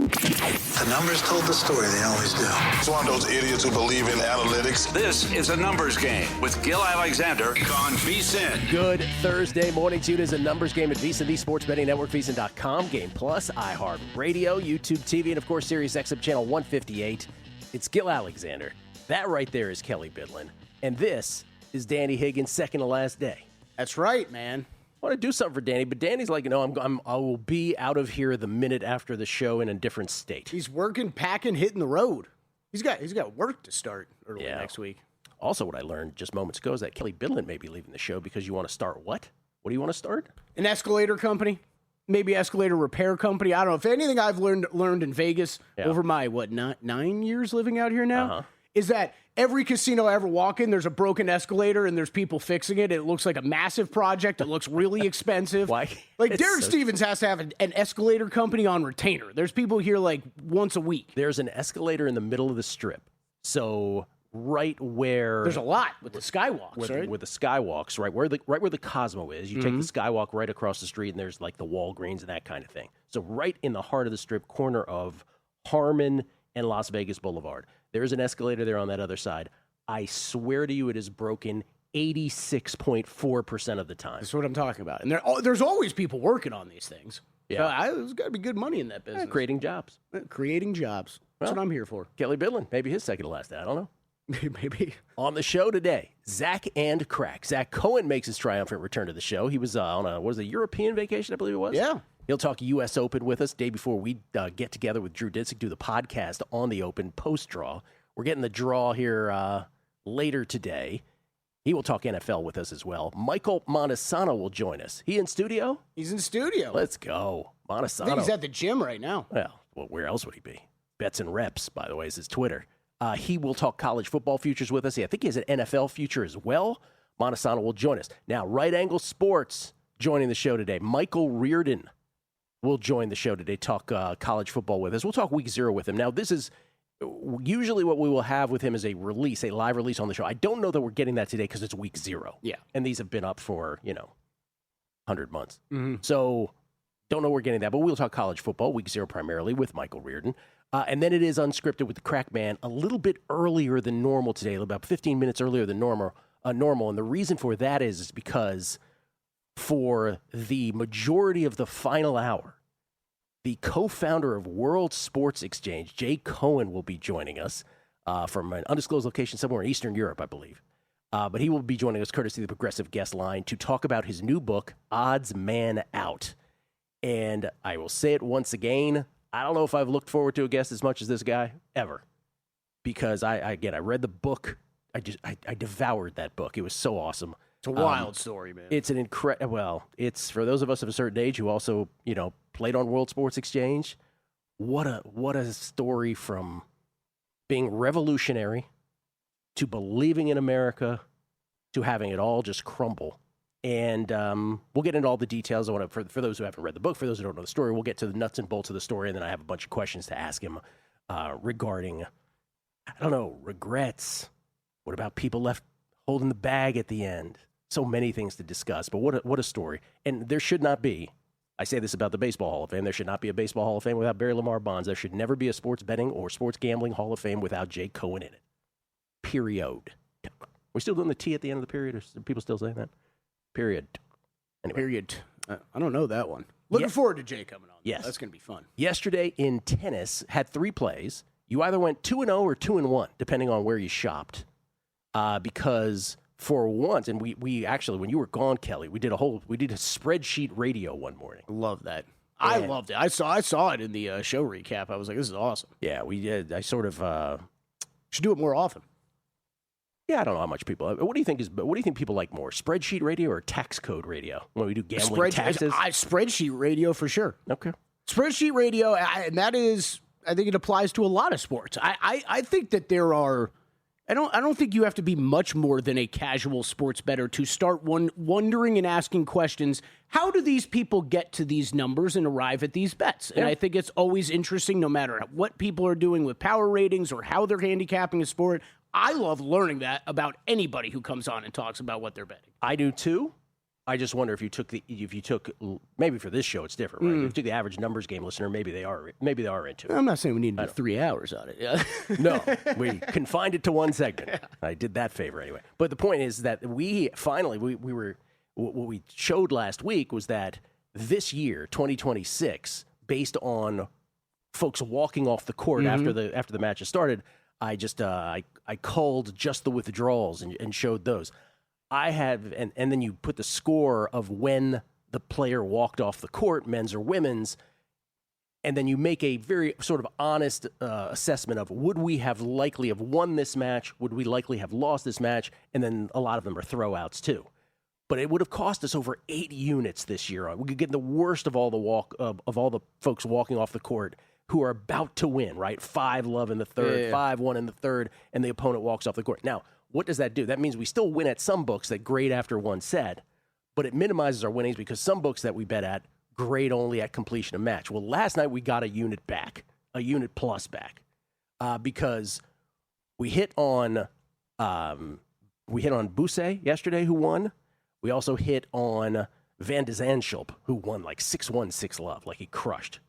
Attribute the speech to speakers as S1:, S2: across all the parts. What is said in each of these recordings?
S1: The numbers told the story, they always do.
S2: It's one of those idiots who believe in analytics.
S3: This is A Numbers Game with Gil Alexander on VSiN.
S4: Good Thursday morning to you. It is A Numbers Game at VSiN, the Sports Betting Network, VSiN.com, Game Plus, iHeartRadio, YouTube TV, and of course, Sirius XM Channel 158. It's Gil Alexander. That right there is Kelly Bidlin. And this is Danny Higgins' second to last day.
S5: That's right, man.
S4: I want to do something for Danny, but Danny's like, I will be out of here the minute after the show in a different state.
S5: He's working, packing, hitting the road. He's got work to start early next week.
S4: Also, what I learned just moments ago is that Kelly Bidlin may be leaving the show because you want to start what? What do you want to start?
S5: An escalator company, maybe escalator repair company. I don't know. If anything I've learned in Vegas over my, 9 years living out here now, is that every casino I ever walk in, there's a broken escalator and there's people fixing it. It looks like a massive project. It looks really expensive.
S4: Why?
S5: Like Derek Stevens has to have an escalator company on retainer. There's people here like once a week.
S4: There's an escalator in the middle of the strip. So right where
S5: there's a lot with the skywalks, right?
S4: With the skywalks, right where the Cosmo is. You take the skywalk right across the street, and there's like the Walgreens and that kind of thing. So right in the heart of the strip, corner of Harmon and Las Vegas Boulevard. There's an escalator there on that other side. I swear to you, it is broken 86.4% of the time.
S5: That's what I'm talking about. And there's always people working on these things.
S4: Yeah.
S5: So there's got to be good money in that business.
S4: Creating jobs.
S5: Creating jobs. That's what I'm here for.
S4: Kelly Bidlin, maybe his second to last day. I don't know.
S5: Maybe.
S4: On the show today, Zach and Crack. Zach Cohen makes his triumphant return to the show. He was on a European vacation, I believe it was?
S5: Yeah.
S4: He'll talk U.S. Open with us day before we get together with Drew Dinsick, do the podcast on the Open post-draw. We're getting the draw here later today. He will talk NFL with us as well. Michael Montesano will join us. He in studio?
S5: He's in studio.
S4: Let's go. Montesano.
S5: I think he's at the gym right now.
S4: Well, where else would he be? Bets and Reps, by the way, is his Twitter. He will talk college football futures with us. I think he has an NFL future as well. Montesano will join us. Now, Right Angle Sports joining the show today. Michael Reardon will join the show today, talk college football with us. We'll talk week 0 with him. Now, this is usually what we will have with him is a live release on the show. I don't know that we're getting that today because it's week 0.
S5: Yeah.
S4: And these have been up for, 100 months. Mm-hmm. So don't know we're getting that, but we'll talk college football, week 0 primarily with Michael Reardon. And then it is unscripted with the Crack Man a little bit earlier than normal today, about 15 minutes earlier than normal. And the reason for that is because for the majority of the final hour, the co-founder of World Sports Exchange, Jay Cohen, will be joining us from an undisclosed location somewhere in Eastern Europe, I believe. But he will be joining us courtesy of the Progressive Guest Line to talk about his new book, Odds Man Out. And I will say it once again, I don't know if I've looked forward to a guest as much as this guy ever, because I read the book. I devoured that book. It was so awesome.
S5: It's a wild story, man.
S4: It's an it's for those of us of a certain age who also, played on World Sports Exchange. What a story, from being revolutionary to believing in America to having it all just crumble. And we'll get into all the details. I want to, for those who haven't read the book, for those who don't know the story, we'll get to the nuts and bolts of the story, and then I have a bunch of questions to ask him regarding, regrets. What about people left holding the bag at the end? So many things to discuss, but what a story. And there should not be, I say this about the Baseball Hall of Fame, there should not be a Baseball Hall of Fame without Barry Lamar Bonds. There should never be a sports betting or sports gambling Hall of Fame without Jay Cohen in it. Period. We're still doing the T at the end of the period? Are people still saying that? Period. Anyway.
S5: Period. I don't know that one. Looking forward to Jay coming on.
S4: Yes.
S5: That's going to be fun.
S4: Yesterday in tennis, had 3 plays. You either went 2-0 or 2-1, depending on where you shopped. Because for once, and we actually, when you were gone, Kelly, we did a spreadsheet radio one morning.
S5: Love that. I loved it. I saw it in the show recap. I was like, this is awesome.
S4: Yeah, we did. I sort of
S5: should do it more often.
S4: Yeah, I don't know how much people. What do you think people like more, spreadsheet radio or tax code radio? When we do gambling taxes,
S5: spreadsheet radio for sure.
S4: Okay,
S5: spreadsheet radio, and that is, I think it applies to a lot of sports. I think that there are. I don't think you have to be much more than a casual sports bettor to start wondering and asking questions. How do these people get to these numbers and arrive at these bets? And I think it's always interesting, no matter what people are doing with power ratings or how they're handicapping a sport. I love learning that about anybody who comes on and talks about what they're betting.
S4: I do too. I just wonder if you took maybe for this show it's different, right? If you took the average numbers game listener, maybe they are into it.
S5: I'm not saying we need to do 3 hours on it. Yeah.
S4: No, we confined it to one segment. I did that favor anyway. But the point is that we finally what we showed last week was that this year, 2026, based on folks walking off the court after the match has started, I just I culled just the withdrawals and showed those. I have, and then you put the score of when the player walked off the court, men's or women's, and then you make a very sort of honest assessment of would we have likely have won this match? Would we likely have lost this match? And then a lot of them are throwouts too. But it would have cost us over 8 units this year. We could get the worst of all the folks walking off the court who are about to win, right? 5-love in the third, 5-1 in the third, and the opponent walks off the court. Now, what does that do? That means we still win at some books that grade after one set, but it minimizes our winnings because some books that we bet at grade only at completion of match. Well, last night we got a unit plus back, because we hit on Bousset yesterday, who won. We also hit on Van de Zandschulp, who won like 6-1, 6-love, like he crushed.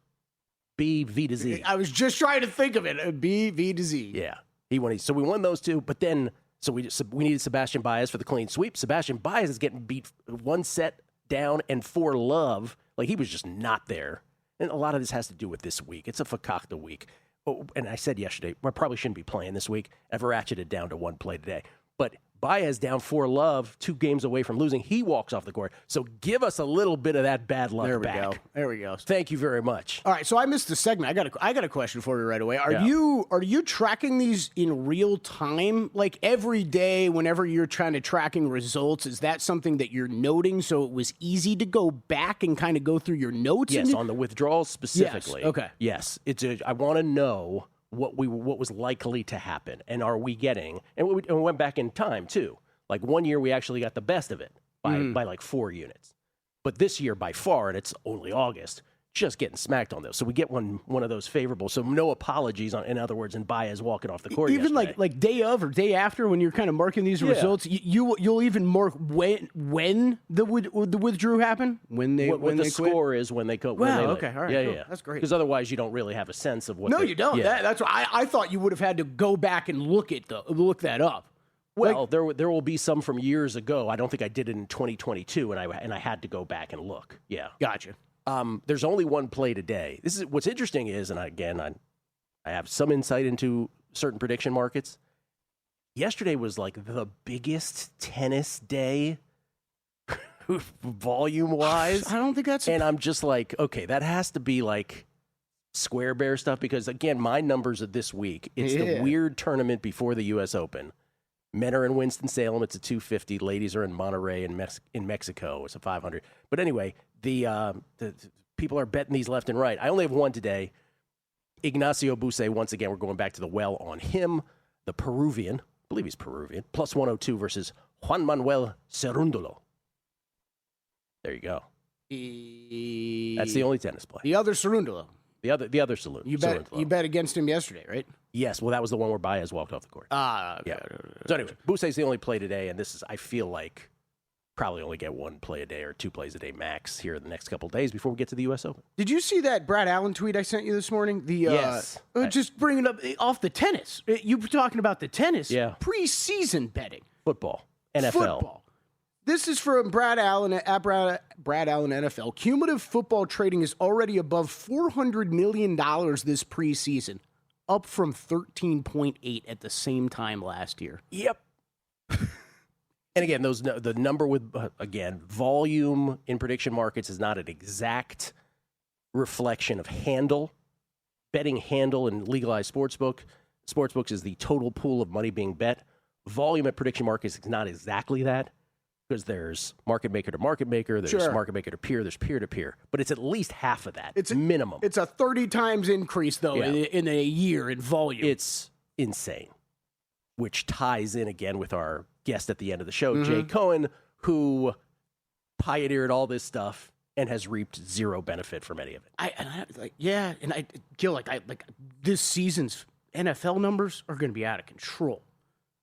S4: B, V to Z.
S5: I was just trying to think of it. B, V to Z.
S4: Yeah, he won. So we won those two, but then we needed Sebastian Baez for the clean sweep. Sebastian Baez is getting beat 1 set down and 4-love. Like, he was just not there. And a lot of this has to do with this week. It's a Fakakta week. Oh, and I said yesterday, I probably shouldn't be playing this week. I've ratcheted down to 1 play today. But Baez down 4-love, 2 games away from losing. He walks off the court. So give us a little bit of that bad luck back.
S5: There we go.
S4: Thank you very much.
S5: All right, so I missed the segment. I got a question for you right away. Are you tracking these in real time, like every day? Whenever you're trying to tracking results, is that something that you're noting? So it was easy to go back and kind of go through your notes.
S4: Yes, on the withdrawals specifically.
S5: Yes. Okay.
S4: Yes, I want to know what was likely to happen, and are we getting? And we went back in time too. Like 1 year, we actually got the best of it by like 4 units, but this year by far, and it's only August, just getting smacked on those. So we get one of those favorable. So no apologies in other words, and Baez walking off the court.
S5: Even
S4: yesterday.
S5: like day of or day after, when you're kind of marking these results, you'll even mark when the withdrew happened, when they
S4: score is when they go.
S5: Wow. Okay. All right.
S4: Yeah.
S5: Cool.
S4: Yeah.
S5: That's great.
S4: Because otherwise, you don't really have a sense of what.
S5: No, you don't.
S4: Yeah.
S5: That's why I thought you would have had to go back and look that up.
S4: Well, there will be some from years ago. I don't think I did it in 2022, and I had to go back and look. Yeah.
S5: Gotcha.
S4: There's only 1 play today. This is what's interesting is, and I have some insight into certain prediction markets. Yesterday was like the biggest tennis day, volume-wise.
S5: I don't think that's.
S4: And I'm just like, okay, that has to be like Square Bear stuff, because again, my numbers of this week. It's the weird tournament before the U.S. Open. Men are in Winston-Salem. It's a 250. Ladies are in Monterrey in Mexico. It's a 500. But anyway, the people are betting these left and right. I only have one today. Ignacio Bousset, once again, we're going back to the well on him. The Peruvian, I believe he's Peruvian, plus 102 versus Juan Manuel Cerúndolo. There you go. That's the only tennis play.
S5: The other Cerúndolo.
S4: The other salute.
S5: You bet against him yesterday, right?
S4: Yes. Well, that was the one where Baez walked off the court.
S5: Okay.
S4: Yeah. So anyway, Bousset's the only play today, and this is, I feel like, probably only get 1 play a day or 2 plays a day max here in the next couple of days before we get to the U.S. Open.
S5: Did you see that Brad Allen tweet I sent you this morning?
S4: Yes.
S5: Just bringing up off the tennis. You were talking about the tennis.
S4: Yeah.
S5: Preseason betting.
S4: Football. NFL.
S5: Football. This is from Brad Allen at Brad Allen NFL. Cumulative football trading is already above $400 million this preseason, up from 13.8 at the same time last year.
S4: Yep. And again, the number with, again, volume in prediction markets is not an exact reflection of handle. Betting handle in legalized sportsbook. Sportsbooks is the total pool of money being bet. Volume at prediction markets is not exactly that, because there's market maker to market maker, there's market maker to peer, there's peer to peer. But it's at least half of that. It's minimum.
S5: It's a 30 times increase, though, in a year in volume.
S4: It's insane, which ties in again with our guest at the end of the show, Jay Cohen, who pioneered all this stuff and has reaped zero benefit from any of it.
S5: Gil, this season's NFL numbers are going to be out of control.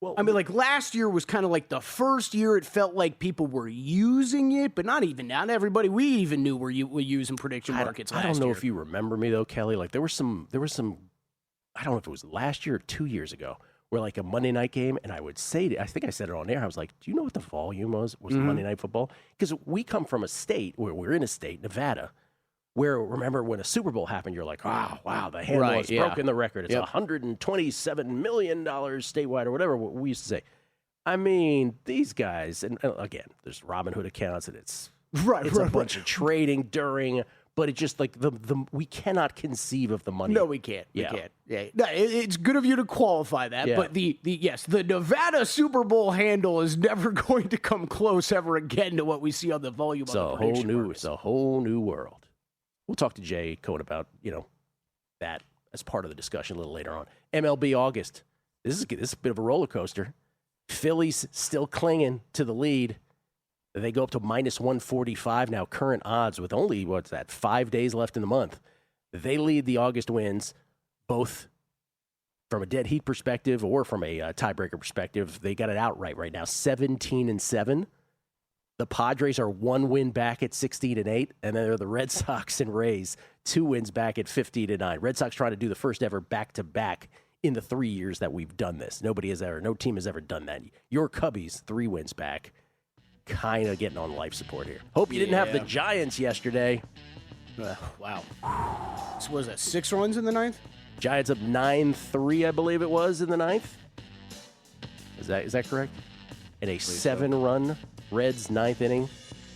S4: Well,
S5: I mean, like last year was kind of like the first year it felt like people were using it, but not everybody we even knew were using prediction markets last year.
S4: I don't know if you remember me though, Kelly. Like there was some. I don't know if it was last year or 2 years ago, where like a Monday night game, and I would say, I think I said it on air. I was like, "Do you know what the volume was Monday Night Football?" Because we come from a state where we're in a state, Nevada, where remember when a Super Bowl happened, you're like, wow, the handle has broken the record. It's $127 million statewide or whatever we used to say. I mean, these guys, and again, there's Robinhood accounts, and it's a bunch of trading during. But it's just like we cannot conceive of the money.
S5: No, we can't. We can't. Yeah. No, it's good of you to qualify that. Yeah. But the Nevada Super Bowl handle is never going to come close ever again to what we see on the volume. It's a
S4: whole new world. We'll talk to Jay Cohen about that as part of the discussion a little later on. MLB August. This is a bit of a roller coaster. Phillies still clinging to the lead. They go up to minus 145 now, current odds with only, 5 days left in the month. They lead the August wins, both from a dead heat perspective or from a tiebreaker perspective. They got it outright right now, 17-7. The Padres are 1 win back at 16-8, and then they're the Red Sox and Rays, 2 wins back at 15-9. Red Sox trying to do the first ever back-to-back in the 3 years that we've done this. No team has ever done that. Your Cubbies, 3 wins back. Kind of getting on life support here. Hope you didn't have the Giants yesterday.
S5: Wow. So was that 6 runs in the ninth?
S4: Giants up 9-3, I believe it was, in the ninth. Is that correct? And a 7-run Reds ninth inning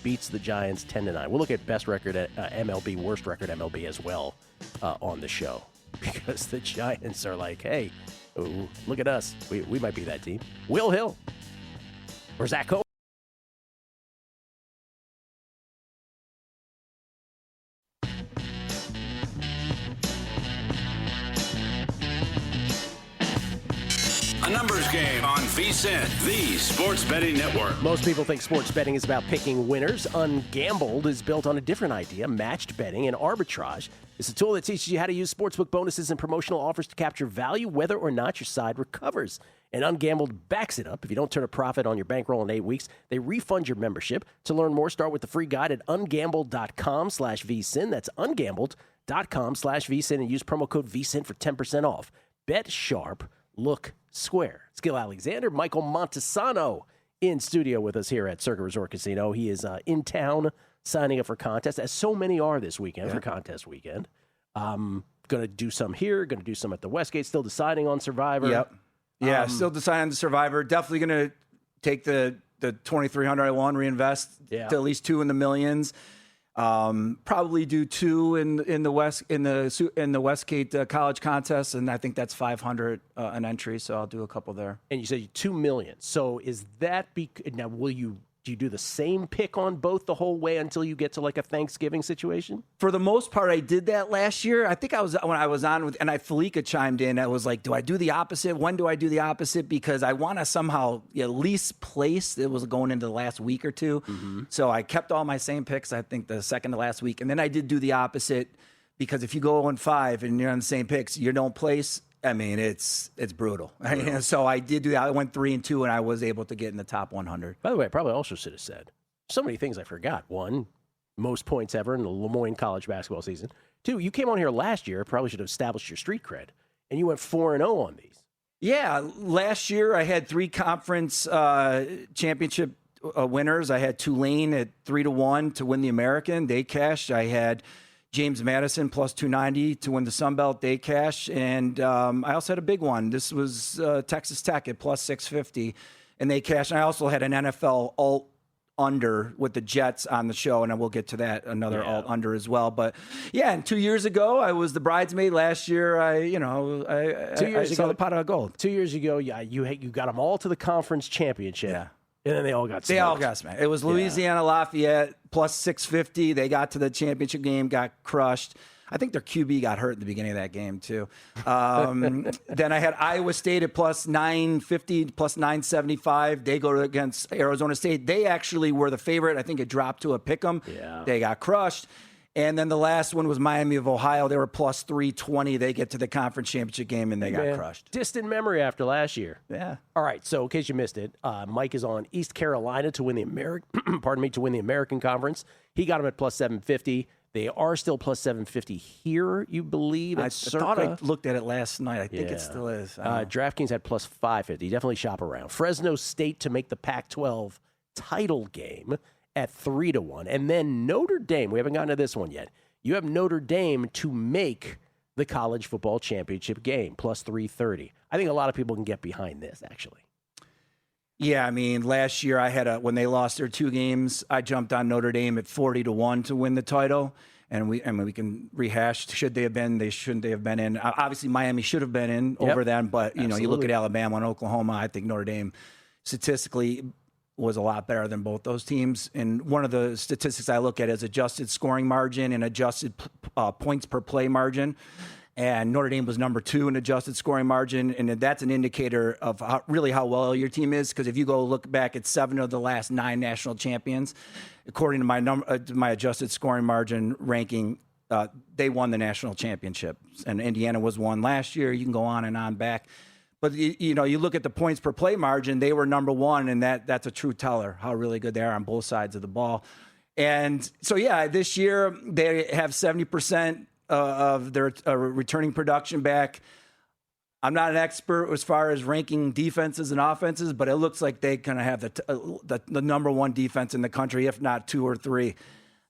S4: beats the Giants 10-9. We'll look at best record at MLB, worst record MLB as well on the show, because the Giants are like, hey, ooh, look at us. We might be that team. Will Hill or Zach Cohen.
S3: A numbers game on VSiN, the sports betting network.
S4: Most people think sports betting is about picking winners. Ungambled is built on a different idea, matched betting and arbitrage. It's a tool that teaches you how to use sportsbook bonuses and promotional offers to capture value, whether or not your side recovers. And Ungambled backs it up. If you don't turn a profit on your bankroll in 8 weeks, they refund your membership. To learn more, start with the free guide at ungambled.com/VSiN. That's ungambled.com/VSiN and use promo code VSiN for 10% off. Bet sharp. Look square. It's Gil Alexander, Michael Montesano in studio with us here at Circa Resort Casino. He is in town signing up for contests, as so many are this weekend for contest weekend. Going to do some here, going to do some at the Westgate, still deciding on Survivor.
S6: Yep. Yeah, still deciding on the Survivor. Definitely going to take the 2,300 I won, reinvest to at least 2 in the millions. Probably do 2 in the Westgate college contest, and I think that's 500 an entry. So I'll do a couple there.
S4: And you said 2 million. So is that now? Do you do the same pick on both the whole way until you get to like a Thanksgiving situation?
S6: For the most part, I did that last year. I think when I was on with, and Felica chimed in. I was like, do I do the opposite? When do I do the opposite? Because I want to somehow at least place. It was going into the last week or two. Mm-hmm. So I kept all my same picks, I think the second to last week. And then I did do the opposite, because if you go 0-5 and you're on the same picks, you don't place. I mean, it's brutal. So I did do that. I went 3-2, and I was able to get in the top 100.
S4: By the way, I probably also should have said so many things I forgot. 1, most points ever in the Lemoyne college basketball season. 2, you came on here last year, probably should have established your street cred, and you went 4-0 on these.
S6: Yeah, last year I had 3 conference championship winners. I had Tulane at 3-1 to win the American. They cashed. I had James Madison plus 290 to win the Sun Belt. They cash. And I also had a big one. This was Texas Tech at plus 650, and they cash. And I also had an NFL alt under with the Jets on the show, and I will get to that, another alt under as well. But yeah, and 2 years ago, I was the bridesmaid. Last year, I saw the pot of gold.
S4: 2 years ago, you got them all to the conference championship. Yeah. And then they all got smacked.
S6: They all got smacked. It was Louisiana Lafayette plus 650. They got to the championship game, got crushed. I think their QB got hurt at the beginning of that game, too. Then I had Iowa State at plus 950, plus 975. They go against Arizona State. They actually were the favorite. I think it dropped to a pick 'em.
S4: Yeah.
S6: They got crushed. And then the last one was Miami of Ohio. They were plus 320. They get to the conference championship game, and they got crushed.
S4: Distant memory after last year.
S6: Yeah.
S4: All right, so in case you missed it, Mike is on East Carolina to win the American Conference. He got him at plus 750. They are still plus 750 here, you believe?
S6: I thought I looked at it last night. I think it still is.
S4: DraftKings had plus 550. Definitely shop around. Fresno State to make the Pac-12 title game at 3-1. And then Notre Dame, we haven't gotten to this one yet. You have Notre Dame to make the college football championship game, plus 330. I think a lot of people can get behind this, actually.
S6: Yeah, I mean, last year I had when they lost their 2 games, I jumped on Notre Dame at 40-1 to win the title. And we can rehash, should they have been, shouldn't they have been in. Obviously, Miami should have been in over them, but, you know, you look at Alabama and Oklahoma, I think Notre Dame statistically was a lot better than both those teams. And one of the statistics I look at is adjusted scoring margin and adjusted points per play margin. And Notre Dame was number 2 in adjusted scoring margin. And that's an indicator of how well your team is. Because if you go look back at 7 of the last 9 national champions, according to my adjusted scoring margin ranking, they won the national championship. And Indiana was one last year. You can go on and on back. But, you know, you look at the points per play margin, they were number 1, and that's a true teller how really good they are on both sides of the ball. And so, yeah, this year they have 70% of their returning production back. I'm not an expert as far as ranking defenses and offenses, but it looks like they kind of have the number 1 defense in the country, if not 2 or 3.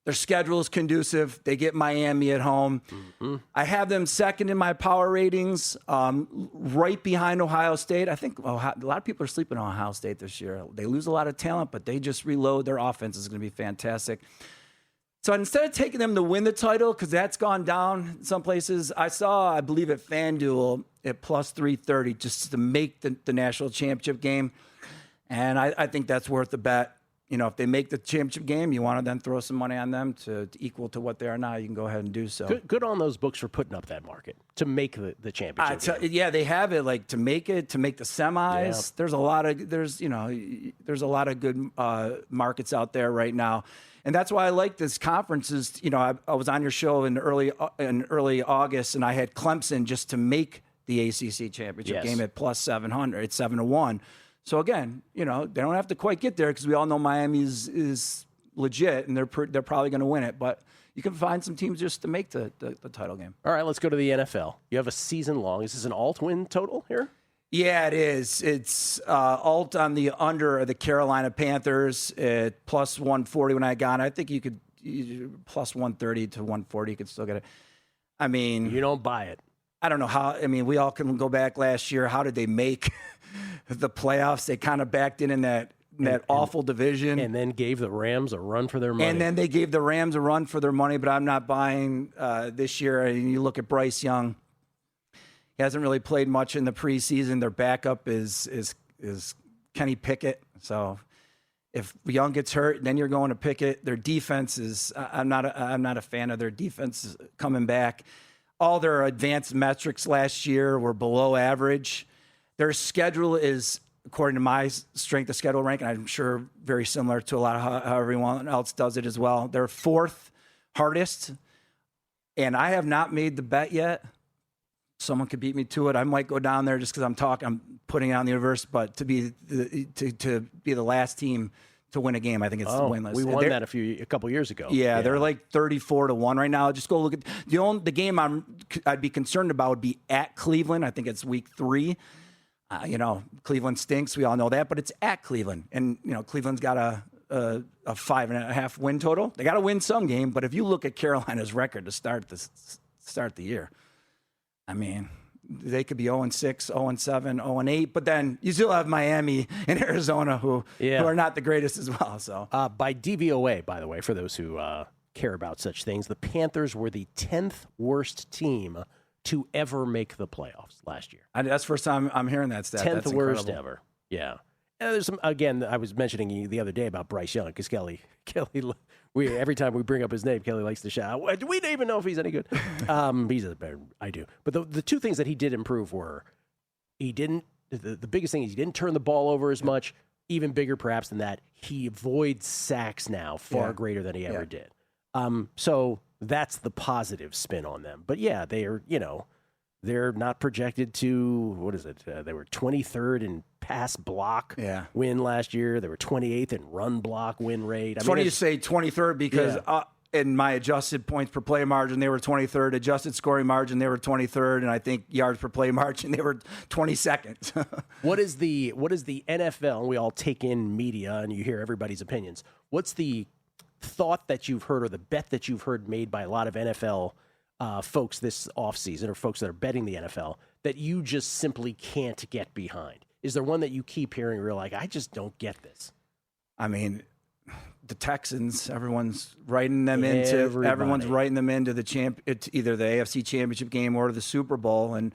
S6: Their schedule is conducive. They get Miami at home. Mm-hmm. I have them second in my power ratings, right behind Ohio State. I think a lot of people are sleeping on Ohio State this year. They lose a lot of talent, but they just reload. Their offense is going to be fantastic. So instead of taking them to win the title, because that's gone down in some places, I believe, at FanDuel at plus 330 just to make the national championship game. And I think that's worth the bet. You know, if they make the championship game, you want to then throw some money on them to equal to what they are now, you can go ahead and do so.
S4: Good on those books for putting up that market to make the championship game.
S6: Yeah, they have it like to make the semis. Yeah. There's a lot of good markets out there right now. And that's why I like this conference. Is, you know, I was on your show in early August, and I had Clemson just to make the ACC championship game at plus 700. It's 7-1. So again, you know, they don't have to quite get there because we all know Miami is legit, and they're probably going to win it. But you can find some teams just to make the title game.
S4: All right, let's go to the NFL. You have a season long. Is this an alt-win total here?
S6: Yeah, it is. It's alt on the under of the Carolina Panthers at plus 140 when I got it. I think you could plus 130 to 140. You could still get it. I mean,
S4: you don't buy it.
S6: I don't know how. I mean, we all can go back last year. How did they make the playoffs? They kind of backed in that awful division.
S4: And then gave the Rams a run for their money.
S6: And then they gave the Rams a run for their money, but I'm not buying this year. And you look at Bryce Young. He hasn't really played much in the preseason. Their backup is Kenny Pickett. So if Young gets hurt, then you're going to Pickett. Their defense is I'm not a fan of their defense coming back. All their advanced metrics last year were below average. Their schedule is, according to my strength of schedule rank, and I'm sure very similar to a lot of how everyone else does it as well. They're 4th hardest, and I have not made the bet yet. Someone could beat me to it. I might go down there just because I'm putting it on the universe. But to be the last team to win a game, I think it's the win list.
S4: We won that a couple years ago.
S6: Yeah, they're like 34-1 right now. Just go look at the game I'd be concerned about would be at Cleveland. I think it's week 3. You know, Cleveland stinks. We all know that, but it's at Cleveland, and you know Cleveland's got a 5.5 win total. They got to win some game, but if you look at Carolina's record to start the year. I mean, they could be 0-6, 0-7, 0-8, but then you still have Miami and Arizona who are not the greatest as well. So,
S4: by DVOA, by the way, for those who care about such things, the Panthers were the 10th worst team to ever make the playoffs last year.
S6: That's the first time I'm hearing that stat.
S4: 10th worst ever. Yeah. And there's some, again, I was mentioning the other day about Bryce Young because Kelly, every time we bring up his name, Kelly likes to shout, do we even know if he's any good? He's better. I do. But the 2 things that he did improve were the biggest thing is he didn't turn the ball over as much. Even bigger, perhaps, than that, he avoids sacks now far greater than he ever did. So That's the positive spin on them. But yeah, they are, they're not projected to, what is it? They were 23rd in pass block win last year. They were 28th in run block win rate.
S6: It's funny you say 23rd because in my adjusted points per play margin, they were 23rd. Adjusted scoring margin, they were 23rd. And I think yards per play margin, they were 22nd.
S4: What is the NFL? And we all take in media and you hear everybody's opinions. What's the thought that you've heard or the bet that you've heard made by a lot of NFL folks this offseason, or folks that are betting the NFL, that you just simply can't get behind? Is there one that you keep hearing where you're like, I just don't get this?
S6: I mean, the Texans, everyone's writing them into either the AFC Championship game or the Super Bowl, and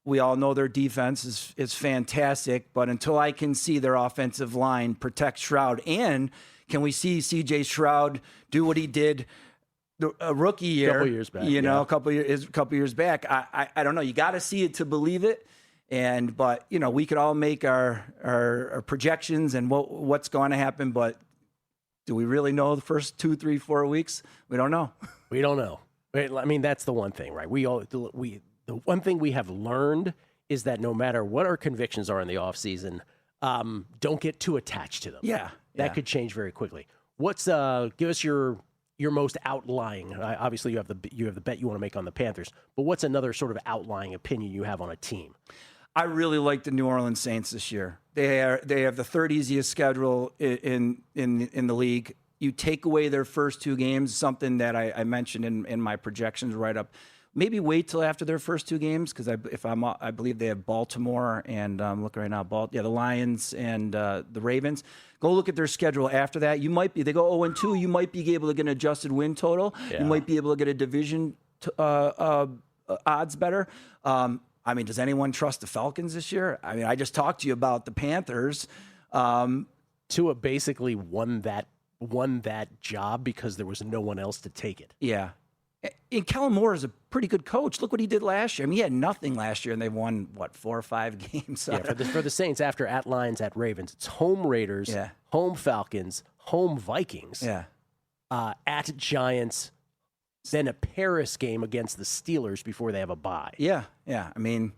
S6: we all know their defense is fantastic, but until I can see their offensive line protect Stroud, and can we see C.J. Stroud do what he did a rookie year,
S4: couple years back,
S6: a couple years back? I don't know. You got to see it to believe it. But we could all make our projections and what's going to happen. But do we really know the first 2, 3, 4 weeks? We don't know.
S4: We don't know. I mean, that's the one thing, right? The one thing we have learned is that no matter what our convictions are in the offseason, don't get too attached to them.
S6: Yeah.
S4: That could change very quickly. Give us your most outlying. Obviously, you have the bet you want to make on the Panthers, but what's another sort of outlying opinion you have on a team?
S6: I really like the New Orleans Saints this year. They have the third easiest schedule in the league. You take away their first 2 games, something that I mentioned in my projections right up. Maybe wait till after their first 2 games because I believe they have Baltimore and I'm looking right now. The Lions and the Ravens. Go look at their schedule after that. They go 0-2. You might be able to get an adjusted win total. Yeah. You might be able to get a division odds better. I mean, does anyone trust the Falcons this year? I mean, I just talked to you about the Panthers.
S4: Tua basically won that job because there was no one else to take it.
S6: Yeah. And Kellen Moore is a pretty good coach. Look what he did last year. I mean, he had nothing last year, and they won, 4 or 5 games?
S4: Yeah, for the Saints, after at Lions, at Ravens, it's home Raiders, home Falcons, home Vikings, at Giants, then a Paris game against the Steelers before they have a bye.
S6: Yeah. I mean,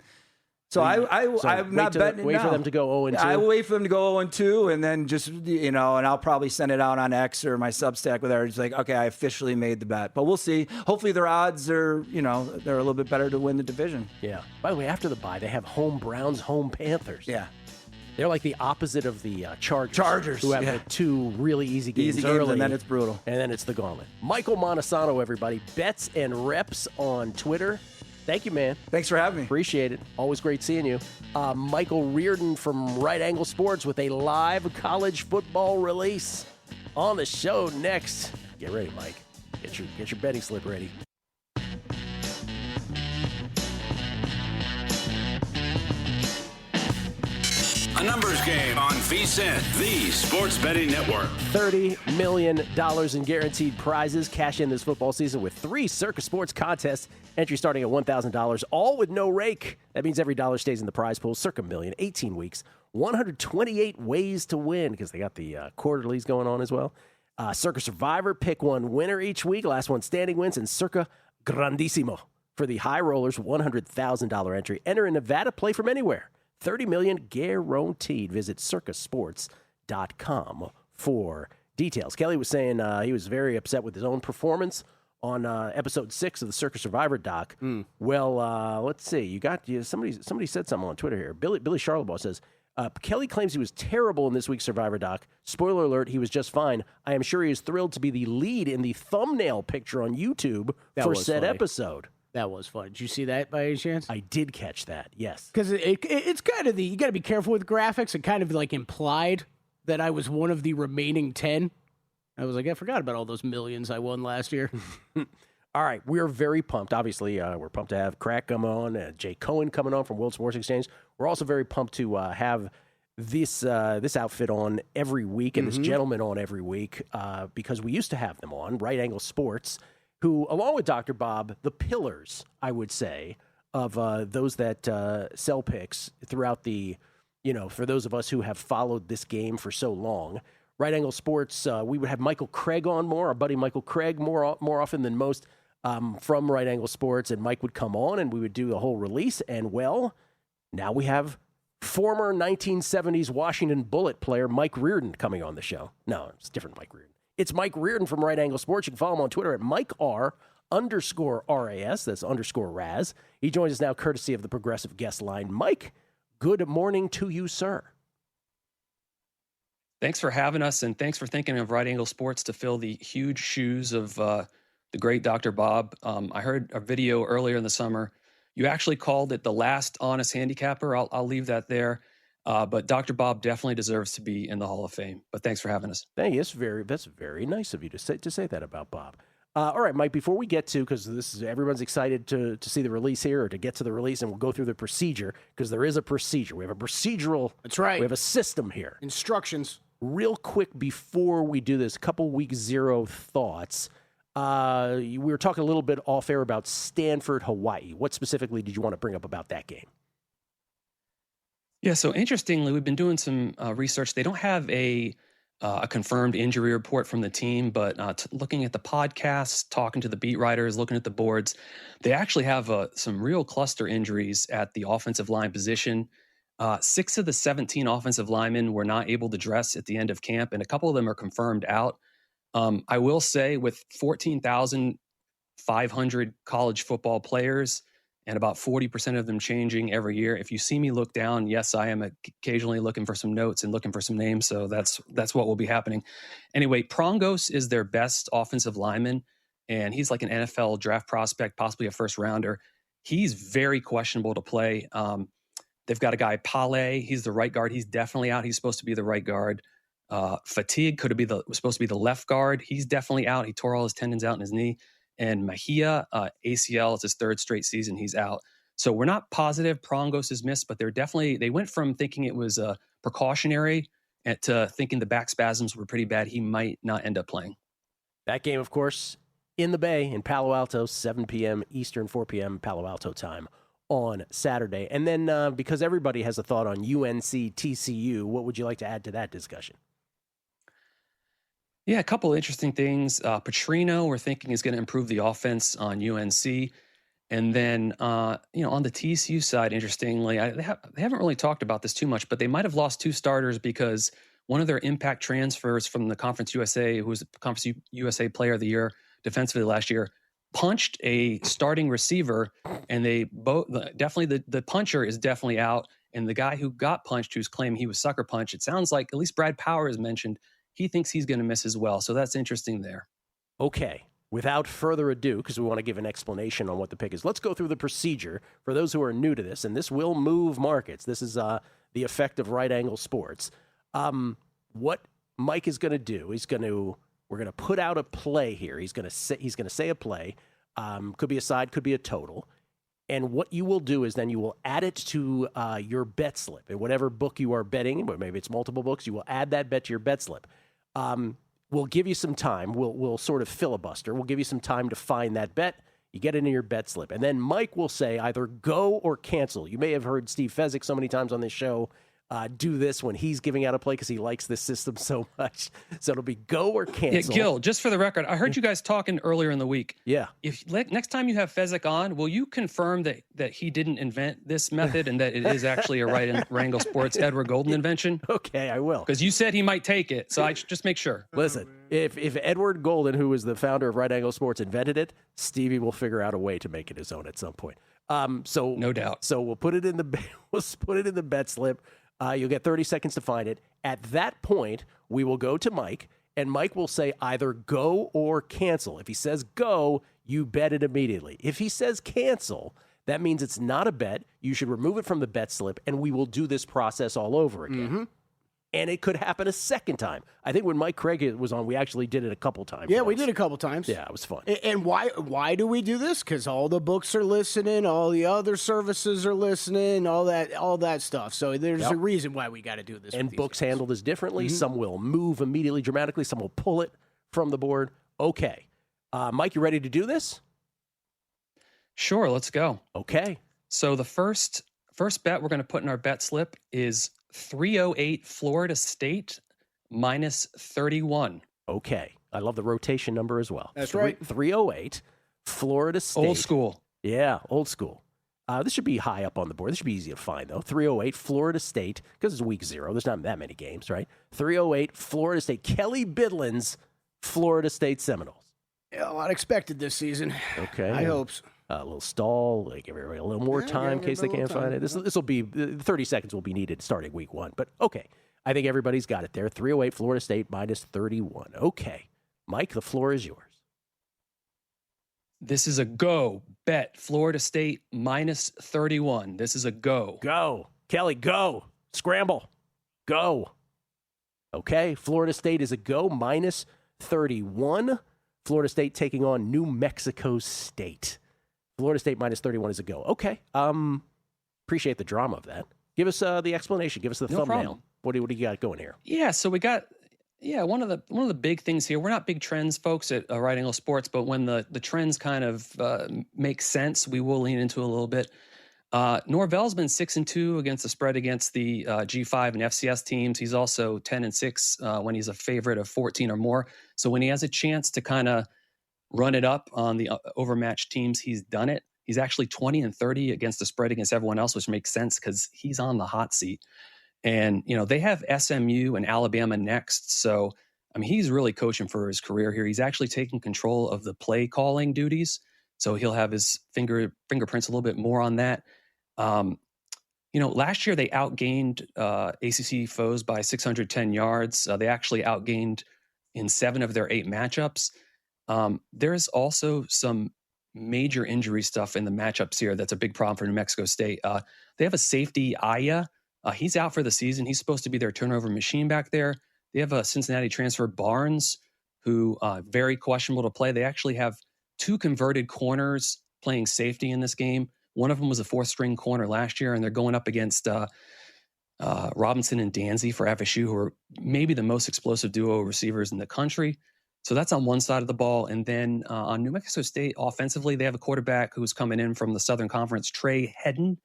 S6: I'm not betting.
S4: Wait for them to go 0-2.
S6: I will wait for them to go 0-2, and then just and I'll probably send it out on X or my Substack with just like, okay, I officially made the bet. But we'll see. Hopefully, their odds are they're a little bit better to win the division.
S4: Yeah. By the way, after the bye, they have home Browns, home Panthers.
S6: Yeah.
S4: They're like the opposite of the Chargers, who have the 2 really easy games early,
S6: and then it's brutal,
S4: and then it's the gauntlet. Michael Montesano, everybody, Bets and Reps on Twitter. Thank you, man.
S6: Thanks for having me.
S4: Appreciate it. Always great seeing you. Michael Reardon from Right Angle Sports with a live college football release on the show next. Get ready, Mike. Get your betting slip ready.
S3: A numbers game on VSiN, the sports betting network.
S4: $30 million in guaranteed prizes. Cash in this football season with 3 Circa Sports contests. Entry starting at $1,000, all with no rake. That means every dollar stays in the prize pool. Circa Million, 18 weeks, 128 ways to win because they got the quarterlies going on as well. Circa Survivor, pick one winner each week. Last one standing wins. And Circa Grandissimo for the high rollers, $100,000 entry. Enter in Nevada, play from anywhere. $30 million guaranteed. Visit circasports.com for details. Kelly was saying he was very upset with his own performance on episode 6 of the Circa Survivor doc. Well, let's see. Somebody said something on Twitter here. Billy Charlebois says, Kelly claims he was terrible in this week's Survivor doc. Spoiler alert, he was just fine. I am sure he is thrilled to be the lead in the thumbnail picture on YouTube for said episode.
S5: That was fun. Did you see that by any chance?
S4: I did catch that, yes.
S5: Because it's kind of you got to be careful with graphics. It kind of like implied that I was one of the remaining 10. I was like, I forgot about all those millions I won last year.
S4: All right, we're very pumped. Obviously, we're pumped to have Crack come on, Jay Cohen coming on from World Sports Exchange. We're also very pumped to have this outfit on every week and this gentleman on every week because we used to have them on, Right Angle Sports, who, along with Dr. Bob, the pillars, I would say, of those that sell picks throughout the, for those of us who have followed this game for so long. Right Angle Sports, we would have Michael Craig on more, our buddy Michael Craig, more often than most. from Right Angle Sports, and Mike would come on and we would do the whole release. And, well, now we have former 1970s Washington Bullet player Mike Reardon coming on the show. No, it's different Mike Reardon. It's Mike Reardon from Right Angle Sports. You can follow him on Twitter at MikeR_RAS. That's underscore Raz. He joins us now courtesy of the Progressive Guest Line. Mike, good morning to you, sir.
S7: Thanks for having us, and thanks for thinking of Right Angle Sports to fill the huge shoes of the great Dr. Bob. I heard a video earlier in the summer. You actually called it the last honest handicapper. I'll leave that there. But Dr. Bob definitely deserves to be in the Hall of Fame. But thanks for having us.
S4: Thank you. That's very nice of you to say that about Bob. All right, Mike, before we get to, because everyone's excited to see the release here, or to get to the release, and we'll go through the procedure, because there is a procedure. We have a procedural.
S5: That's right.
S4: We have a system here.
S5: Instructions.
S4: Real quick before we do this, couple week zero thoughts. We were talking a little bit off air about Stanford, Hawaii. What specifically did you want to bring up about that game?
S7: Yeah, so interestingly, we've been doing some research. They don't have a confirmed injury report from the team, but looking at the podcasts, talking to the beat writers, looking at the boards, they actually have some real cluster injuries at the offensive line position. 6 of the 17 offensive linemen were not able to dress at the end of camp, and a couple of them are confirmed out. I will say, with 14,500 college football players and about 40% of them changing every year, if you see me look down, yes, I am occasionally looking for some notes and looking for some names, so that's what will be happening. Anyway, Prongos is their best offensive lineman, and he's like an NFL draft prospect, possibly a first rounder. He's very questionable to play. They've got a guy, Pale. He's the right guard. He's definitely out. He's supposed to be the right guard. Fatigue was supposed to be the left guard. He's definitely out. He tore all his tendons out in his knee. And Mejia, ACL, it's his 3rd straight season. He's out. So we're not positive Prongos is missed, but they went from thinking it was precautionary to thinking the back spasms were pretty bad. He might not end up playing.
S4: That game, of course, in the Bay in Palo Alto, 7 p.m. Eastern, 4 p.m. Palo Alto time on Saturday. And then because everybody has a thought on UNC TCU, what would you like to add to that discussion?
S7: Yeah, a couple of interesting things. Petrino, we're thinking, is going to improve the offense on UNC. And then, on the TCU side, interestingly, they haven't really talked about this too much, but they might have lost 2 starters because one of their impact transfers from the Conference USA, who was the Conference USA Player of the Year defensively last year, punched a starting receiver, and they both definitely the puncher is definitely out, and the guy who got punched, who's claiming he was sucker punched, it sounds like at least Brad Power has mentioned he thinks he's going to miss as well. So that's interesting there.
S4: Okay. Without further ado, because we want to give an explanation on what the pick is, let's go through the procedure for those who are new to this, and this will move markets. This is the effect of Right Angle Sports. What Mike is going to do, we're going to put out a play here. He's going to say a play. Could be a side, could be a total. And what you will do is then you will add it to your bet slip. And whatever book you are betting, but maybe it's multiple books, you will add that bet to your bet slip. We'll give you some time. We'll sort of filibuster. We'll give you some time to find that bet. You get it in your bet slip. And then Mike will say either go or cancel. You may have heard Steve Fezzik so many times on this show do this when he's giving out a play because he likes this system so much. So it'll be go or cancel.
S7: Yeah, Gil, just for the record, I heard you guys talking earlier in the week.
S4: Yeah.
S7: If next time you have Fezzik on, will you confirm that he didn't invent this method and that it is actually a Right Angle Sports Edward Golden invention?
S4: Okay, I will.
S7: Because you said he might take it, so I just make sure.
S4: Listen, if Edward Golden, who was the founder of Right Angle Sports, invented it, Stevie will figure out a way to make it his own at some point. So
S7: no doubt.
S4: So we'll put it in the bet slip. You'll get 30 seconds to find it. At that point, we will go to Mike, and Mike will say either go or cancel. If he says go, you bet it immediately. If he says cancel, that means it's not a bet. You should remove it from the bet slip, and we will do this process all over again. Mm-hmm. And it could happen a second time. I think when Mike Craig was on, we actually did it a couple times.
S5: Yeah, we did a couple times.
S4: Yeah, it was fun.
S5: And why do we do this? Because all the books are listening, all the other services are listening, all that stuff. So there's a reason why we got to do this.
S4: And books handle this differently. Mm-hmm. Some will move immediately, dramatically. Some will pull it from the board. Okay. Mike, you ready to do this?
S7: Sure, let's go.
S4: Okay.
S7: So the first bet we're going to put in our bet slip is 308 Florida State minus 31.
S4: Okay. I love the rotation number as well.
S5: That's right.
S4: 308 Florida State.
S7: Old school.
S4: Yeah, old school. This should be high up on the board. This should be easy to find, though. 308, Florida State, because it's week 0. There's not that many games, right? 308, Florida State. Kelly Bidlin's Florida State Seminoles.
S5: Yeah, a lot expected this season.
S4: Okay.
S5: I hope so.
S4: A little stall, like give everybody a little more time in case they can't find it. This will be 30 seconds will be needed starting week 1. But okay, I think everybody's got it there. 308, Florida State minus 31. Okay, Mike, the floor is yours.
S7: This is a go bet. Florida State minus 31. This is a go.
S4: Go, Kelly. Go, scramble, go. Okay, Florida State is a go minus 31. Florida State taking on New Mexico State. Florida State minus 31 is a go. Okay. Appreciate the drama of that. Give us the explanation. Give us the thumbnail.
S7: Problem.
S4: What do you got going here?
S7: Yeah, so we got one of the big things here. We're not big trends folks at Right Angle Sports, but when the trends kind of make sense, we will lean into a little bit. Norvell's been 6-2 against the spread against the G5 and FCS teams. He's also 10-6 when he's a favorite of 14 or more. So when he has a chance to kind of run it up on the overmatched teams, he's done it. He's actually 20-30 against the spread against everyone else, which makes sense because he's on the hot seat. And, they have SMU and Alabama next. So, I mean, he's really coaching for his career here. He's actually taking control of the play calling duties. So he'll have his fingerprints a little bit more on that. Last year they outgained ACC foes by 610 yards. They actually outgained in 7 of their 8 matchups. There's also some major injury stuff in the matchups here. That's a big problem for New Mexico State. They have a safety, Aya. He's out for the season. He's supposed to be their turnover machine back there. They have a Cincinnati transfer, Barnes, who very questionable to play. They actually have 2 converted corners playing safety in this game. One of them was a 4th-string corner last year, and they're going up against Robinson and Danzy for FSU, who are maybe the most explosive duo receivers in the country. So that's on one side of the ball. And then on New Mexico State, offensively, they have a quarterback who's coming in from the Southern Conference, Trey Hedden.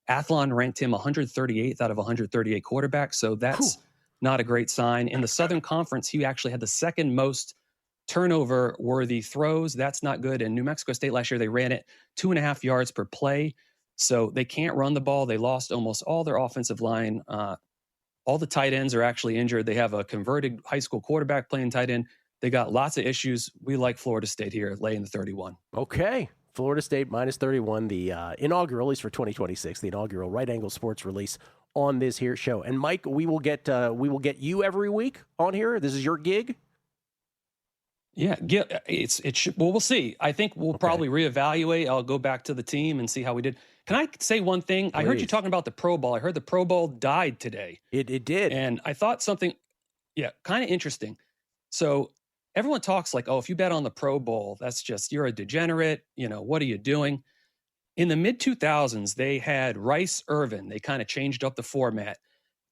S7: Athlon ranked him 138th out of 138 quarterbacks, so that's not a great sign. In the Southern Conference, he actually had the second most turnover-worthy throws. That's not good. And New Mexico State last year, they ran it 2.5 yards per play, so they can't run the ball. They lost almost all their offensive line. All the tight ends are actually injured. They have a converted high school quarterback playing tight end. They got lots of issues. We like Florida State here, laying the 31.
S4: Okay. Florida State minus 31, the inaugural, at least for 2026, the inaugural Right Angle Sports release on this here show. And Mike, we will get you every week on here. This is your gig.
S7: Yeah, well, we'll see. I think we'll probably reevaluate. I'll go back to the team and see how we did. Can I say one thing? Please. I heard you talking about the Pro Bowl. I heard the Pro Bowl died today.
S4: It did.
S7: And I thought something, kind of interesting. So everyone talks like, oh, if you bet on the Pro Bowl, that's just, you're a degenerate. What are you doing? In the mid-2000s, they had Rice Irvin. They kind of changed up the format.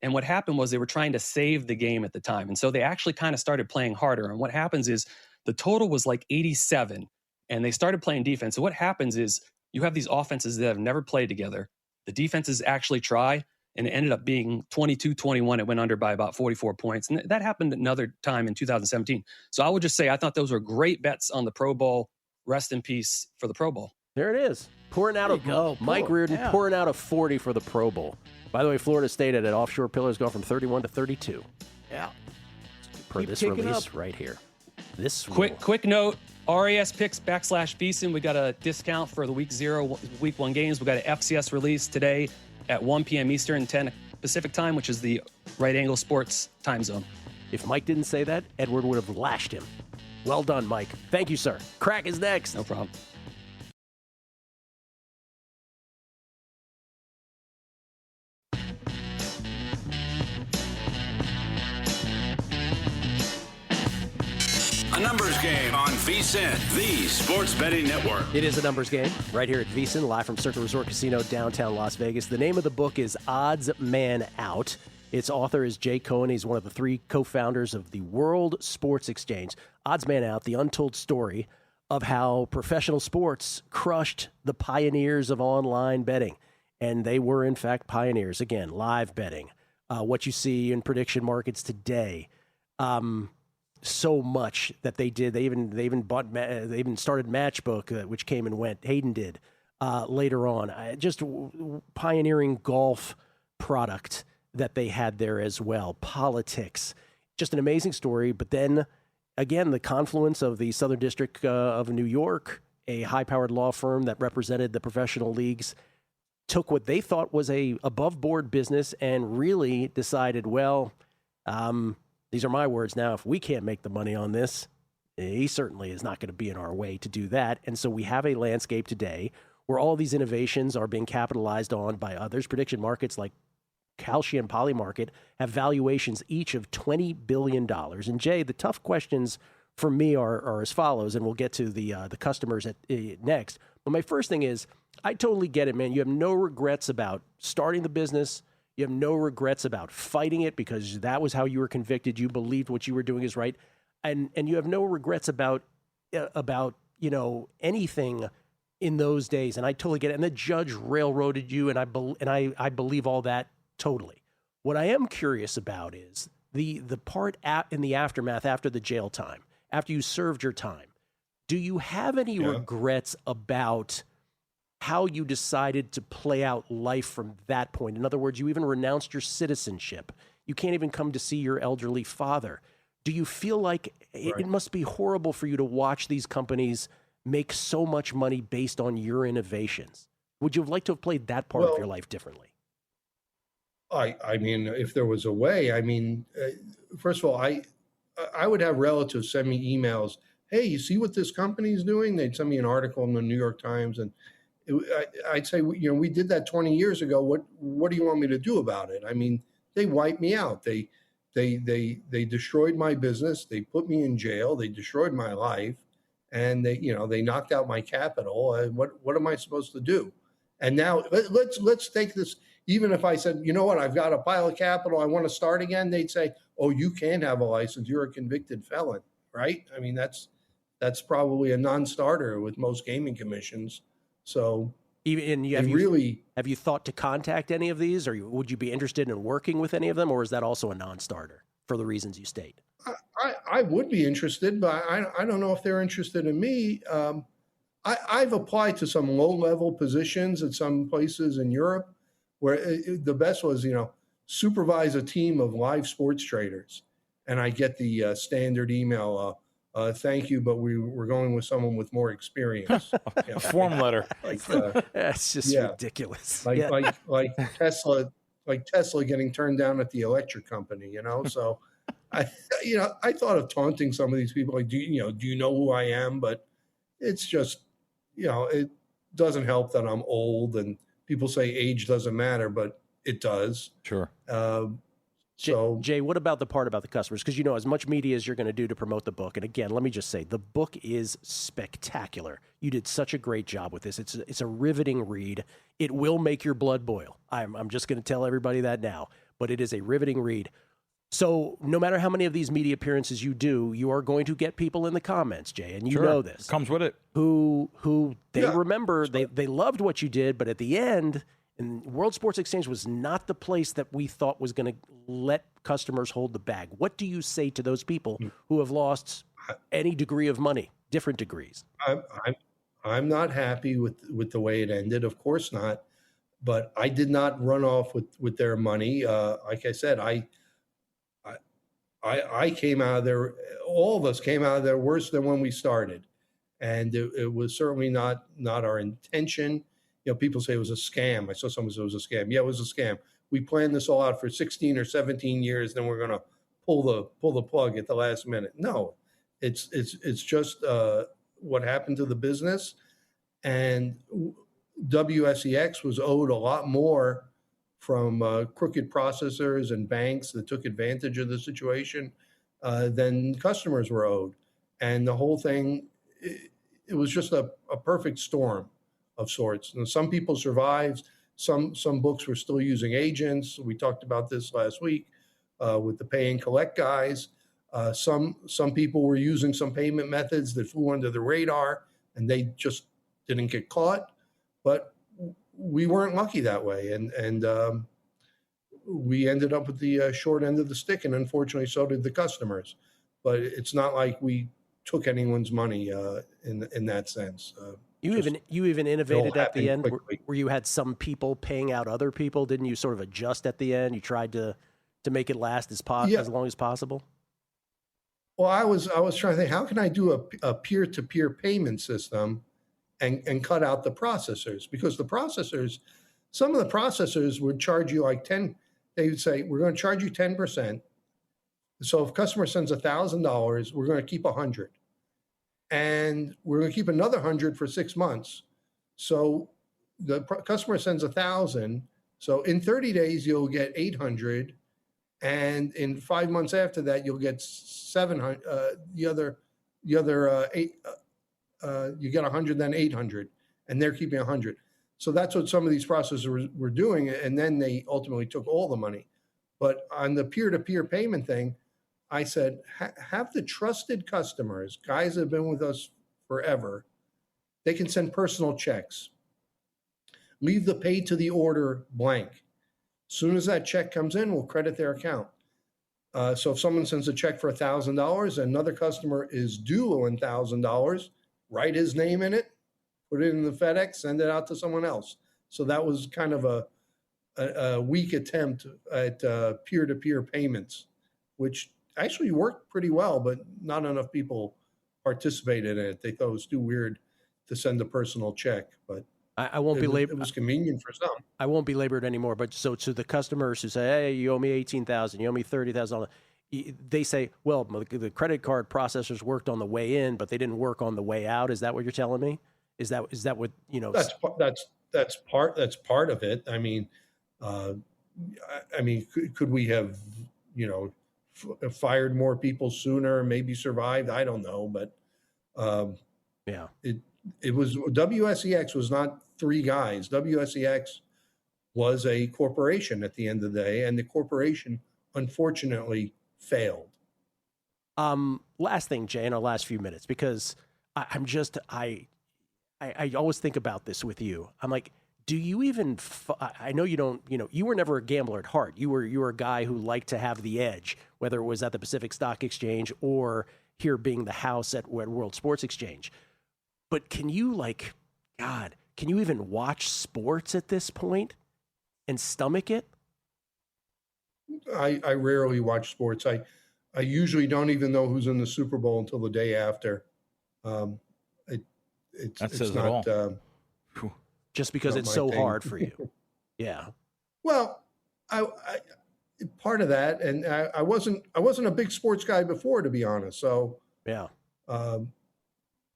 S7: And what happened was they were trying to save the game at the time. And so they actually kind of started playing harder. And what happens is the total was like 87, and they started playing defense. So what happens is you have these offenses that have never played together. The defenses actually try, and it ended up being 22-21. It went under by about 44 points. And that happened another time in 2017. So I would just say I thought those were great bets on the Pro Bowl. Rest in peace for the Pro Bowl.
S4: There it is. Pouring out Mike Reardon pouring out a 40 for the Pro Bowl. By the way, Florida State at Offshore Pillars go from 31 to 32.
S5: Yeah.
S4: Per this release right here.
S7: Quick note, RAS Picks /VSiN. We got a discount for the Week 1 games. We got an FCS release today at 1 p.m. Eastern, 10 Pacific time, which is the Right Angle Sports time zone.
S4: If Mike didn't say that, Edward would have lashed him. Well done, Mike. Thank you, sir. Crack is next.
S7: No problem.
S3: A numbers game on VSiN, the sports betting network.
S4: It is a numbers game right here at VSiN, live from Circa Resort Casino, downtown Las Vegas. The name of the book is Odds Man Out. Its author is Jay Cohen. He's one of the 3 co-founders of the World Sports Exchange. Odds Man Out, the untold story of how professional sports crushed the pioneers of online betting. And they were, in fact, pioneers. Again, live betting. What you see in prediction markets today. so much that they did. They even started Matchbook, which came and went. Hayden did later on. Just pioneering golf product that they had there as well. Politics, just an amazing story. But then again, the confluence of the Southern District of New York, a high-powered law firm that represented the professional leagues, took what they thought was a above-board business and really decided, well, these are my words now, if we can't make the money on this, he certainly is not going to be in our way to do that. And so we have a landscape today where all these innovations are being capitalized on by others. Prediction markets like Kalshi and Polymarket have valuations each of $20 billion. And Jay, the tough questions for me are as follows, and we'll get to the customers next. But my first thing is, I totally get it, man. You have no regrets about starting the business. You have no regrets about fighting it because that was how you were convicted. You believed what you were doing is right. And you have no regrets about anything in those days. And I totally get it. And the judge railroaded you, and I believe all that totally. What I am curious about is the part in the aftermath, after the jail time, after you served your time. Do you have any regrets about how you decided to play out life from that point? In other words, you even renounced your citizenship. You can't even come to see your elderly father. Do you feel like it must be horrible for you to watch these companies make so much money based on your innovations? Would you have liked to have played that part of your life differently?
S8: I mean, if there was a way, first of all, I would have relatives send me emails. Hey, you see what this company is doing? They'd send me an article in the New York Times, and I'd say, we did that 20 years ago. What do you want me to do about it? I mean, they wiped me out. They destroyed my business. They put me in jail. They destroyed my life, and they knocked out my capital. What am I supposed to do? And now let's take this. Even if I said, you know what, I've got a pile of capital, I want to start again, they'd say, oh, you can't have a license. You're a convicted felon, right? I mean, that's probably a non-starter with most gaming commissions. So have you thought to contact any of these, or would you be interested in working with any of them, or is that also a non-starter for the reasons you state? I would be interested, but I don't know if they're interested in me. I've applied to some low-level positions at some places in Europe where the best was, supervise a team of live sports traders. And I get the standard email, thank you, but we're going with someone with more experience.
S9: A form letter.
S4: That's just ridiculous.
S8: Like Tesla getting turned down at the electric company, So I thought of taunting some of these people, like, do you know who I am? But it's just, it doesn't help that I'm old, and people say age doesn't matter, but it does.
S9: Sure.
S4: Jay, what about the part about the customers? Because, as much media as you're going to do to promote the book, and again, let me just say, the book is spectacular. You did such a great job with this. It's a riveting read. It will make your blood boil. I'm just going to tell everybody that now, but it is a riveting read. So no matter how many of these media appearances you do, you are going to get people in the comments, Jay, and you know this.
S9: It comes with it.
S4: Who they remember, they loved what you did, but at the end, and World Sports Exchange was not the place that we thought was going to let customers hold the bag. What do you say to those people who have lost any degree of money, different degrees?
S8: I'm not happy with the way it ended. Of course not. But I did not run off with their money. Like I said, I came out of there, all of us came out of there worse than when we started. And it was certainly not our intention. People say it was a scam. I saw someone say it was a scam. Yeah, it was a scam. We planned this all out for 16 or 17 years. Then we're going to pull the plug at the last minute. No, it's just what happened to the business. And WSEX was owed a lot more from crooked processors and banks that took advantage of the situation than customers were owed. And the whole thing, it was just a perfect storm of sorts. And some people survived. Some books were still using agents. We talked about this last week with the pay and collect guys. Some people were using some payment methods that flew under the radar, and they just didn't get caught. But we weren't lucky that way, and we ended up with the short end of the stick, and unfortunately, so did the customers. but it's not like we took anyone's money in that sense.
S4: You even innovated at the end
S8: quickly.
S4: where you had some people paying out other people. Didn't you sort of adjust at the end? You tried to make it last as long as possible.
S8: Well, I was trying to think, how can I do a peer-to-peer payment system and cut out the processors? Because some of the processors would charge you like 10. They would say, we're going to charge you 10%. So if a customer sends $1,000, we're going to keep 100. And we're going to keep another 100 for 6 months. So the customer sends 1,000. So in 30 days, you'll get 800. And in 5 months after that, you'll get 700. The other eight, you get 100, then 800, and they're keeping 100. So that's what some of these processors were doing, and then they ultimately took all the money. But on the peer-to-peer payment thing, I said, have the trusted customers, guys that have been with us forever, they can send personal checks. Leave the pay to the order blank. As soon as that check comes in, we'll credit their account. So if someone sends a check for $1,000, another customer is due $1,000, write his name in it, put it in the FedEx, send it out to someone else. So that was kind of a weak attempt at peer-to-peer payments, which actually worked pretty well, but not enough people participated in it. They thought it was too weird to send a personal check, but
S4: I won't belabor.
S8: It was convenient for some.
S4: I won't belabor it anymore. But so to the customers who say, "Hey, you owe me $18,000, you owe me $30,000," they say, "Well, the credit card processors worked on the way in, but they didn't work on the way out." Is that what you're telling me? Is that what you know?
S8: That's part of it. I mean, could we have fired more people sooner? Maybe survived. I don't know, but
S4: yeah,
S8: it was WSEX was not three guys. WSEX was a corporation at the end of the day, and the corporation unfortunately failed.
S4: Last thing, Jay, in our last few minutes, because I always think about this with you. I'm like, do you even? I know you don't. You were never a gambler at heart. You were a guy who liked to have the edge, whether it was at the Pacific Stock Exchange or here being the house at World Sports Exchange. But can you can you even watch sports at this point and stomach it?
S8: I rarely watch sports. I usually don't even know who's in the Super Bowl until the day after. It's not
S4: just because it's so hard for you. Yeah.
S8: Well, I part of that, and I wasn't a big sports guy before, to be honest. So
S4: yeah.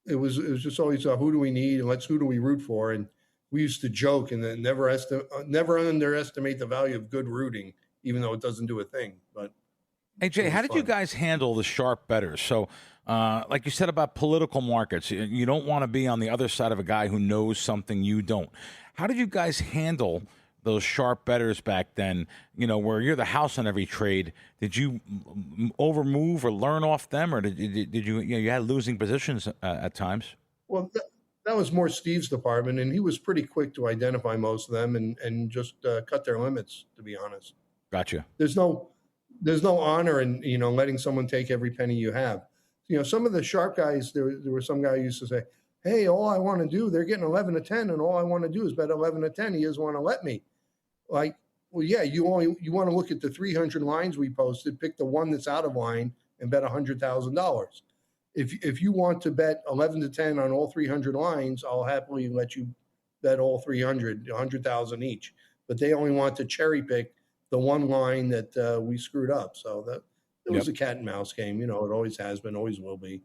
S8: It was just always who do we need and who do we root for, and we used to joke and then never underestimate the value of good rooting, even though it doesn't do a thing. But
S9: hey Jay, how did you guys handle the sharp bettors? So, like you said about political markets, you don't want to be on the other side of a guy who knows something you don't. How did you guys handle those sharp bettors back then, where you're the house on every trade? Did you overmove or learn off them, or did you, you had losing positions at times?
S8: Well, that was more Steve's department, and he was pretty quick to identify most of them and just cut their limits, to be honest.
S9: Gotcha.
S8: There's no honor in, letting someone take every penny you have. Some of the sharp guys, there were some guy who used to say, hey, all I want to do, they're getting 11 to 10, and all I want to do is bet 11 to 10. He doesn't want to let me. Like, well, yeah, you want to look at the 300 lines we posted, pick the one that's out of line and bet $100,000. If you want to bet 11 to 10 on all 300 lines, I'll happily let you bet all 300, 100,000 each. But they only want to cherry pick the one line that we screwed up. So it was a cat and mouse game. It always has been, always will be.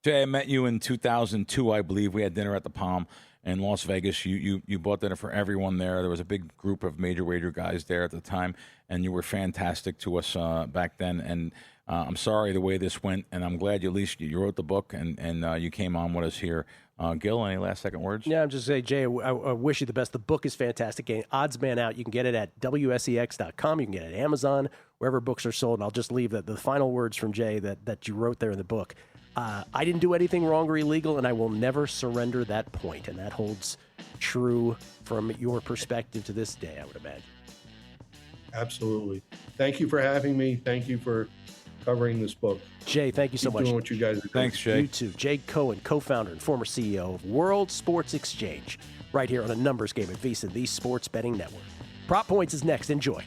S9: Jay, I met you in 2002, I believe. We had dinner at the Palm in Las Vegas. You bought dinner for everyone there. There was a big group of major wager guys there at the time, and you were fantastic to us back then. And I'm sorry the way this went, and I'm glad you at least you wrote the book and you came on with us here. Gil, any last second words?
S4: Yeah, I'm just saying, Jay, I wish you the best. The book is fantastic. Odds Man Out. You can get it at WSEX.com. You can get it at Amazon, wherever books are sold. And I'll just leave the final words from Jay that you wrote there in the book. I didn't do anything wrong or illegal, and I will never surrender that point. And that holds true from your perspective to this day, I would imagine.
S8: Absolutely. Thank you for having me. Thank you for covering this book.
S4: Jay, thank you so
S8: Keep
S4: much.
S8: doing what you guys are doing.
S9: Thanks, Jay.
S4: You too. Jay Cohen, co-founder and former CEO of World Sports Exchange, right here on A Numbers Game at VSiN, the Sports Betting Network. Prop Points is next. Enjoy.